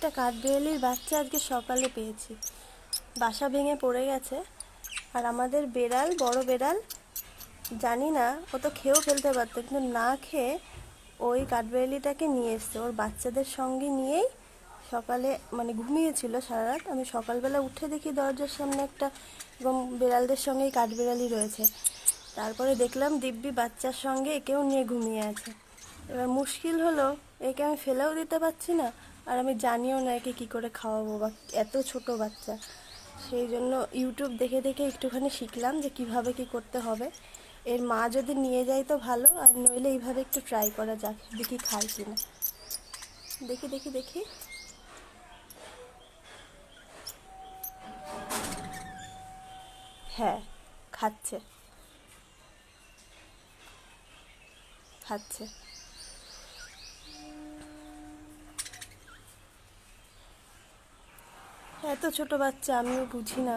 একটা কাঠবিড়ালির বাচ্চা আজকে সকালে পেয়েছি। বাসা ভেঙে পড়ে গেছে। আর আমাদের বেড়াল, বড় বেড়াল, জানি না, ও তো খেয়েও ফেলতে পারতো, কিন্তু না খেয়ে ওই কাঠবিড়ালিটাকে নিয়ে এসছে ওর বাচ্চাদের সঙ্গে নিয়েই। সকালে মানে ঘুমিয়েছিল সারা রাত, আমি সকালবেলা উঠে দেখি দরজার সামনে একটা, এবং বেড়ালদের সঙ্গে এই কাঠবিড়ালি রয়েছে। তারপরে দেখলাম দিব্যি বাচ্চার সঙ্গে একেও নিয়ে ঘুমিয়ে আছে। এবার মুশকিল হলো, একে আমি ফেলেও দিতে পারছি না, আর আমি জানিও না একে কী করে খাওয়াবো, বা এত ছোট বাচ্চা। সেই জন্য ইউটিউব দেখে দেখে একটুখানি শিখলাম যে কিভাবে কি করতে হবে। এর মা যদি নিয়ে যায় তো ভালো, আর নইলে এইভাবে একটু ট্রাই করা যাক, দেখি খাই কিনা। দেখি দেখি দেখি। হ্যাঁ, খাচ্ছে খাচ্ছে। এত ছোট বাচ্চা, আমিও বুঝি না।